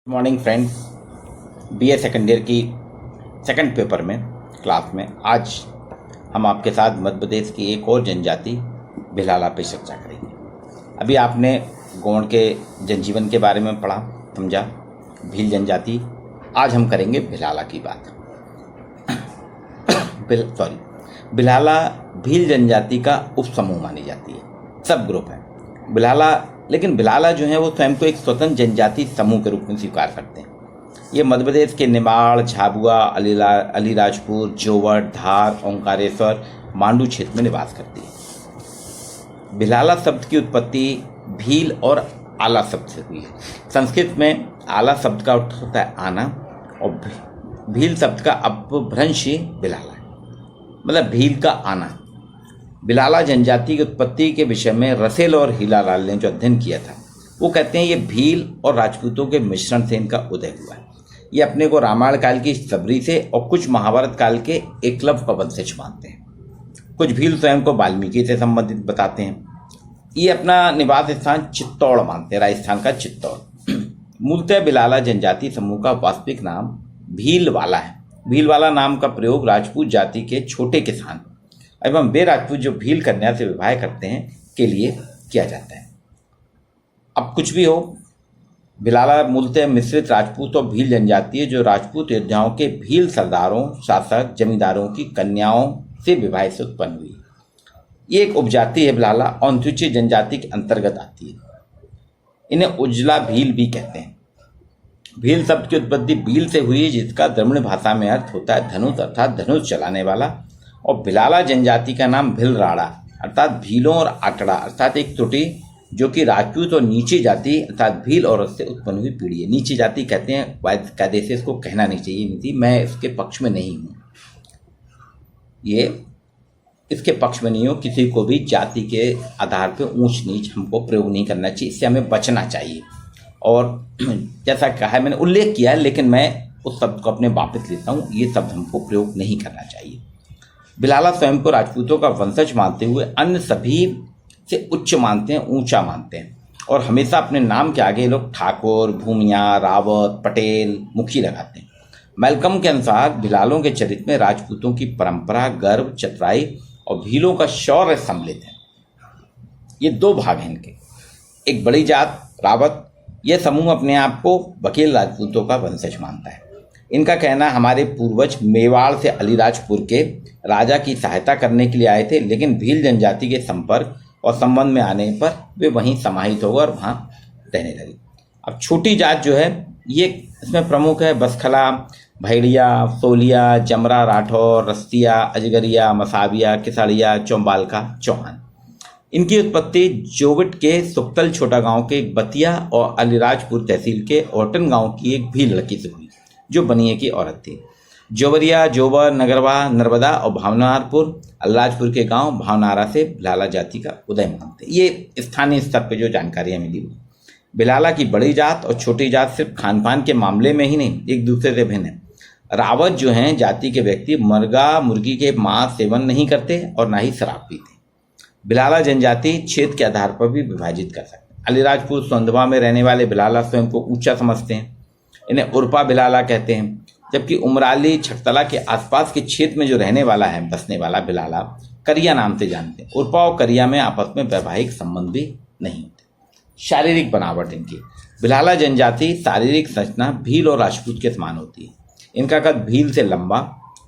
Morning friends, BA second year की second paper में class में आज हम आपके साथ मध्य प्रदेश की एक और जनजाति भिलाला पे चर्चा करेंगे। अभी आपने गोंड के जनजीवन के बारे में पढ़ा, समझा, भील जनजाति। आज हम करेंगे भिलाला की बात। भिलाला भील जनजाति का उपसमूह मानी जाती है, सब ग्रुप है भिलाला। लेकिन भिलाला जो है वो स्वयं को एक स्वतंत्र जनजाति समूह के रूप में स्वीकार करते हैं। ये मध्य प्रदेश के निमाड़, झाबुआ, अलीराजपुर, जोवट, धार, ओंकारेश्वर, मांडू क्षेत्र में निवास करती है। भिलाला शब्द की उत्पत्ति भील और आला शब्द से हुई है। संस्कृत में आला शब्द का अर्थ होता है आना और भील शब्द का अपभ्रंश ही भिलाला है, मतलब भील का आना। भिलाला जनजाति की उत्पत्ति के विषय में रसेल और हीलालाल ने जो अध्ययन किया था वो कहते हैं ये भील और राजपूतों के मिश्रण से इनका उदय हुआ है। ये अपने को रामायण काल की सबरी से और कुछ महाभारत काल के एकलव्य का वंशज मानते हैं। कुछ भील स्वयं को वाल्मीकि से संबंधित बताते हैं। ये अपना निवास स्थान चित्तौड़ मानते हैं, राजस्थान का चित्तौड़। मूलतः भिलाला जनजाति समूह का वास्तविक नाम भीलवाला है। भीलवाला नाम का प्रयोग राजपूत जाति के छोटे किसान एवं वे राजपूत जो भील कन्या से विवाह करते हैं के लिए किया जाता है। अब कुछ भी हो, भिलाला मूलतः मिश्रित राजपूत और भील जनजाति है जो राजपूत योद्धाओं के भील सरदारों, शासक, जमींदारों की कन्याओं से विवाह से उत्पन्न हुई। ये एक उपजाति है भिलाला और अनुसूचित जनजाति के अंतर्गत आती है। इन्हें उजला भील भी कहते हैं। भील शब्द की उत्पत्ति भील से हुई जिसका द्रविड़ भाषा में अर्थ होता है धनुष अर्थात धनुष चलाने वाला। और भिलाला जनजाति का नाम भिलराड़ा अर्थात भीलों और आकड़ा अर्थात एक त्रुटि जो कि राजपूत और नीची जाति अर्थात भील औरत से उत्पन्न हुई पीढ़ी है। नीची जाति कहते हैं, कायदे से इसको कहना नहीं चाहिए, नीति, मैं इसके पक्ष में नहीं हूँ, ये इसके पक्ष में नहीं हूँ। किसी को भी जाति के आधार पर ऊंच नीच हमको प्रयोग नहीं करना चाहिए, इससे हमें बचना चाहिए। और जैसा कहा है, मैंने उल्लेख किया है, लेकिन मैं उस शब्द को अपने वापस लेता हूँ, ये शब्द हमको प्रयोग नहीं करना चाहिए। भिलाला स्वयं को राजपूतों का वंशज मानते हुए अन्य सभी से उच्च मानते हैं, ऊंचा मानते हैं और हमेशा अपने नाम के आगे लोग ठाकुर, भूमिया, रावत, पटेल, मुखी लगाते हैं। मैल्कम के अनुसार भिलालों के चरित्र में राजपूतों की परंपरा, गर्व, चतुराई और भीलों का शौर्य सम्मिलित है। ये दो भाग हैं इनके। एक बड़ी जात रावत, यह समूह अपने आप को वकील राजपूतों का वंशज मानता है। इनका कहना हमारे पूर्वज मेवाड़ से अलीराजपुर के राजा की सहायता करने के लिए आए थे, लेकिन भील जनजाति के संपर्क और संबंध में आने पर वे वहीं समाहित हो गए और वहाँ रहने लगे। अब छोटी जात जो है ये इसमें प्रमुख है बसखला, भैड़िया, सोलिया, जमरा, राठौर, रस्तिया, अजगरिया, मसाविया, किसाड़िया, चौम्बालका, चौहान। इनकी उत्पत्ति जोवट के सुक्तल छोटा गांव के एक बतिया और अलीराजपुर तहसील के ओटन गांव की एक भी लड़की से हुई जो बनिए की औरत थी। जोवरिया, जोवर, नगरवा, नर्मदा और भावनारपुर अल्लाजपुर के गांव भावनारा से भिलाला जाति का उदय मानते हैं। ये स्थानीय स्तर पर जो जानकारियाँ मिली हुई। भिलाला की बड़ी जात और छोटी जात सिर्फ खान पान के मामले में ही नहीं, एक दूसरे से भिन्न है। रावत जो हैं जाति के व्यक्ति मुर्गा मुर्गी के मांस सेवन नहीं करते और ना ही शराब पीते। भिलाला जनजाति क्षेत्र के आधार पर भी विभाजित कर सकते हैं। अलीराजपुर सोंधवा में रहने वाले भिलाला स्वयं को ऊंचा समझते हैं, इन्हें उर्पा भिलाला कहते हैं। जबकि उमराली, छकतला के आसपास के क्षेत्र में जो रहने वाला है, बसने वाला भिलाला करिया नाम से जानते हैं। उर्पा और करिया में आपस में वैवाहिक संबंध भी नहीं होते। शारीरिक बनावट इनकी, भिलाला जनजाति शारीरिक संरचना भील और राजपूत के समान होती है। इनका कद भील से लंबा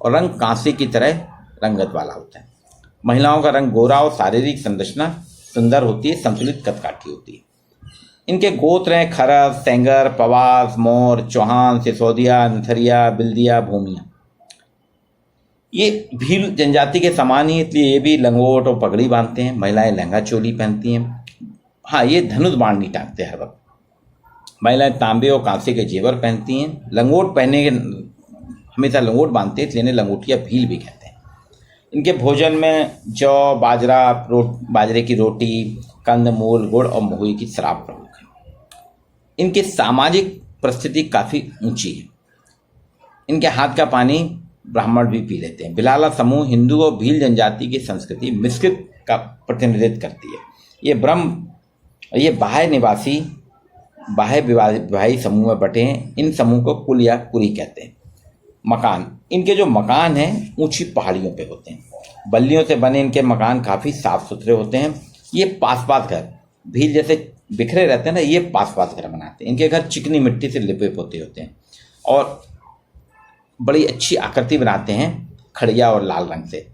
और रंग कांसे की तरह रंगत वाला होता है। महिलाओं का रंग गोरा और शारीरिक संरचना सुंदर होती है, संतुलित कदकाठी होती है। इनके गोत्र हैं खरस, सेंगर, पवास, मोर, चौहान, सिसोदिया, नथरिया, बिल्दिया, भूमिया। ये भील जनजाति के समान ही, इसलिए ये भी लंगोट और पगड़ी बांधते हैं। महिलाएं लहंगा चोली पहनती हैं। हाँ, ये धनुष बाण नहीं टांगते हर वक्त। महिलाएं तांबे और कांसे के जेवर पहनती हैं। लंगोट पहने के हमेशा लंगोट बांधते हैं, इसलिए इन्हें लंगोटिया भील भी कहते हैं। इनके भोजन में जौ, बाजरे की रोटी, कंदमूल, गुड़ और महुई की शराब प्रमुख है। इनकी सामाजिक परिस्थिति काफ़ी ऊंची है। इनके हाथ का पानी ब्राह्मण भी पी लेते हैं। भिलाला समूह हिंदू और भील जनजाति की संस्कृति मिश्रित का प्रतिनिधित्व करती है। ये बाह्य निवासी बाह्य विवाही समूह में बटे हैं। इन समूह को कुल या कुरी कहते हैं। मकान, इनके जो मकान हैं ऊंची पहाड़ियों पे होते हैं। बल्लियों से बने इनके मकान काफ़ी साफ सुथरे होते हैं। ये पास पास घर, भील जैसे बिखरे रहते हैं ना, ये पास पास घर बनाते हैं। इनके घर चिकनी मिट्टी से लिपे पोते होते हैं और बड़ी अच्छी आकृति बनाते हैं खड़िया और लाल रंग से।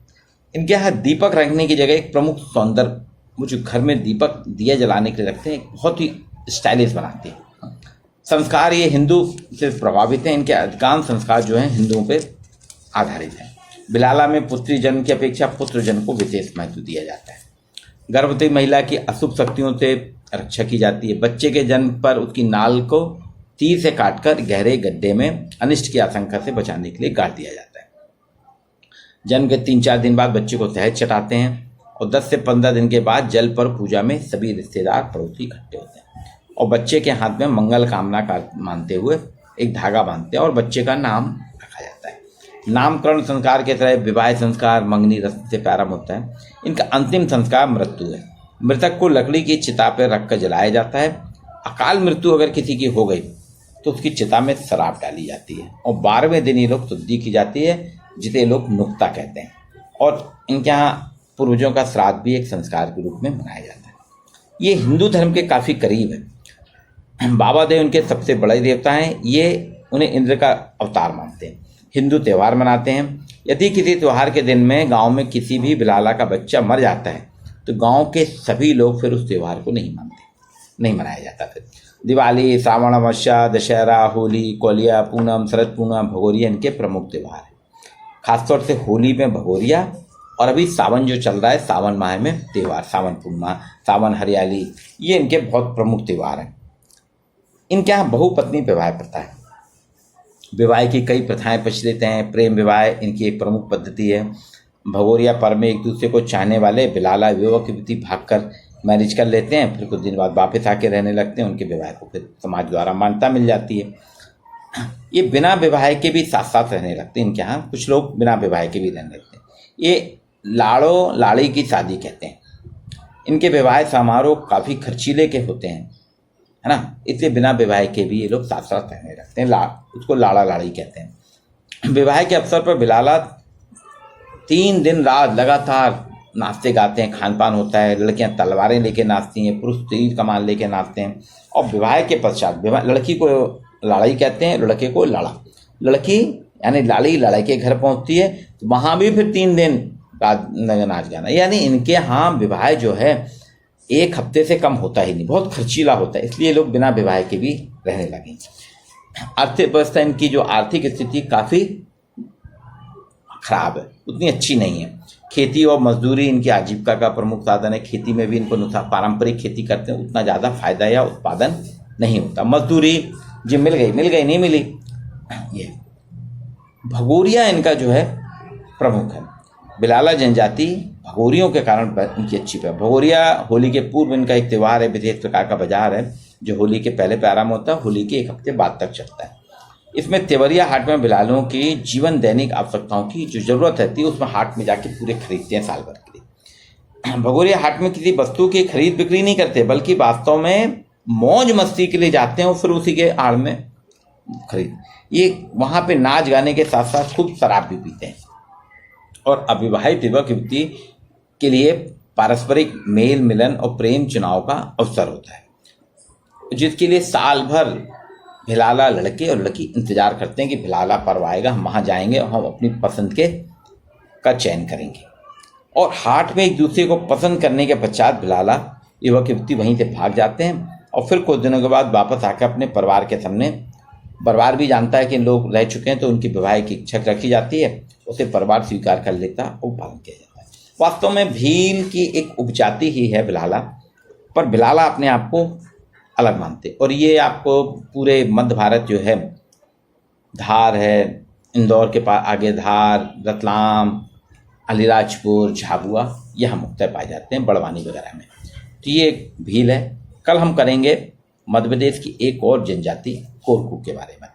इनके यहाँ दीपक रखने की जगह एक प्रमुख सौंदर्य, वो जो घर में दीपक दिया जलाने के लिए रखते हैं, बहुत ही स्टाइलिश बनाते हैं। संस्कार, ये हिंदू से प्रभावित हैं। इनके अधिकांश संस्कार जो हैं हिंदुओं पे आधारित हैं। बिलाला में पुत्री जन्म की अपेक्षा पुत्र जन्म को विशेष महत्व दिया जाता है। गर्भवती महिला की अशुभ शक्तियों से रक्षा की जाती है। बच्चे के जन्म पर उसकी नाल को तीर से काटकर गहरे गड्ढे में अनिष्ट की आशंका से बचाने के लिए गाड़ दिया जाता है। जन्म के 3-4 दिन बाद बच्चे को सहज चटाते हैं और 10 से 15 दिन के बाद जल पर पूजा में सभी रिश्तेदार पड़ोसी इकट्ठे होते हैं और बच्चे के हाथ में मंगल कामना का मानते हुए एक धागा बांधते हैं और बच्चे का नाम रखा जाता है। नामकरण संस्कार के तरह विवाह संस्कार मंगनी रस्म से प्रारंभ होता है। इनका अंतिम संस्कार मृत्यु है। मृतक को लकड़ी की चिता पर रखकर जलाया जाता है। अकाल मृत्यु अगर किसी की हो गई तो उसकी चिता में शराब डाली जाती है और 12वें दिन ये लोग शुद्धि की जाती है, जिसे लोग नुक्ता कहते हैं। और इनके यहाँ पूर्वजों का श्राद्ध भी एक संस्कार के रूप में मनाया जाता है। ये हिंदू धर्म के काफ़ी करीब है। बाबा देव उनके सबसे बड़े देवता हैं। ये उन्हें इंद्र का अवतार मानते हैं। हिंदू त्यौहार मनाते हैं। यदि किसी त्यौहार के दिन में गांव में किसी भी बिलाला का बच्चा मर जाता है तो गांव के सभी लोग फिर उस त्यौहार को नहीं मानते, नहीं मनाया जाता। फिर दिवाली, श्रावण अमावस्या, दशहरा, होली, कोलिया, पूनम, शरद पूनम, भगोरिया इनके प्रमुख त्यौहार हैं। खासतौर से होली में भगोरिया और अभी सावन जो चल रहा है, सावन माह में त्यौहार, सावन पूर्णिमा, सावन हरियाली, ये इनके बहुत प्रमुख त्यौहार हैं। इनके यहाँ बहुपत्नी विवाह प्रथा है। विवाह की कई प्रथाएं प्रचलित हैं। प्रेम विवाह इनकी एक प्रमुख पद्धति है। भगोरिया पर्व में एक दूसरे को चाहने वाले बिलाला युवक युवती भागकर मैरिज कर लेते हैं, फिर कुछ दिन बाद वापस आके रहने लगते हैं। उनके विवाह को फिर समाज द्वारा मान्यता मिल जाती है। ये बिना विवाह के भी साथ साथ रहने लगते हैं। इनके यहाँ कुछ लोग बिना विवाह के भी रहने लगते हैं। ये लाड़ो लाड़ी की शादी कहते हैं। इनके विवाह समारोह काफ़ी खर्चीले के होते हैं, है ना, इसलिए बिना विवाह के भी ये लोग साथ साथ रहने लगते हैं। उसको लाड़ा लाड़ी कहते हैं। विवाह के अवसर पर बिलाला 3 दिन रात लगातार नाचते गाते हैं, खान पान होता है। लड़कियां तलवारें लेके नाचती हैं, पुरुष तीर कमान लेके नाचते हैं। और विवाह के पश्चात लड़की को लाड़ी कहते हैं, लड़के को लाड़ा। लड़की यानी लाड़ी लड़के के घर पहुंचती है तो वहाँ भी फिर 3 दिन नाच गाना। यानी इनके यहाँ विवाह जो है 1 हफ्ते से कम होता ही नहीं, बहुत खर्चीला होता है, इसलिए लोग बिना विवाह के भी रहने लगे। आर्थिक व्यवस्था, इनकी जो आर्थिक स्थिति काफ़ी खराब है, उतनी अच्छी नहीं है। खेती और मजदूरी इनकी आजीविका का प्रमुख साधन है। खेती में भी इनको पारंपरिक खेती करते हैं, उतना ज़्यादा फायदा या उत्पादन नहीं होता। मजदूरी जो मिल गई नहीं मिली। ये भगोरिया इनका जो है प्रमुख है। बिलाला जनजाति भगोरियों के कारण इनकी अच्छी है। भगोरिया होली के पूर्व इनका एक त्यौहार है, विशेष प्रकार का बाजार है जो होली के पहले प्रारंभ होता है, होली के 1 हफ्ते बाद तक चलता है। इसमें तेवरिया हाट में बिलालों की जीवन दैनिक आवश्यकताओं की जो जरूरत रहती है उसमें हाट में जाके पूरे खरीदते हैं साल भर के लिए। भगोरिया हाट में किसी वस्तु की खरीद बिक्री नहीं करते, बल्कि वास्तव में मौज मस्ती के लिए जाते हैं और फिर उसी के आड़ में खरीद। ये वहाँ पे नाच गाने के साथ साथ खूब शराब भी पीते हैं। और अविवाहित युवक युवती के लिए पारस्परिक मेल मिलन और प्रेम चुनाव का अवसर होता है, जिसके लिए साल भर भिलाला लड़के और लड़की इंतजार करते हैं कि भिलाला पर्व आएगा, हम वहाँ जाएंगे और हम अपनी पसंद का चयन करेंगे। और हाट में एक दूसरे को पसंद करने के पश्चात भिलाला युवक युवती वहीं से भाग जाते हैं और फिर कुछ दिनों के बाद वापस आकर अपने परिवार के सामने, परिवार भी जानता है कि लोग रह चुके हैं तो उनकी विवाह की इच्छा रखी जाती है, उसे परिवार स्वीकार कर लेता और पालन किया जाता है। वास्तव में भील की एक उपजाति ही है बिलाला, पर बिलाला अपने आप को अलग मानते। और ये आपको पूरे मध्य भारत जो है, धार है, इंदौर के पास आगे धार, रतलाम, अलीराजपुर, झाबुआ, यहाँ मुख्यतः पाए जाते हैं, बड़वानी वगैरह में। तो ये एक भील है। कल हम करेंगे मध्य प्रदेश की एक और जनजाति कोरकू के बारे में।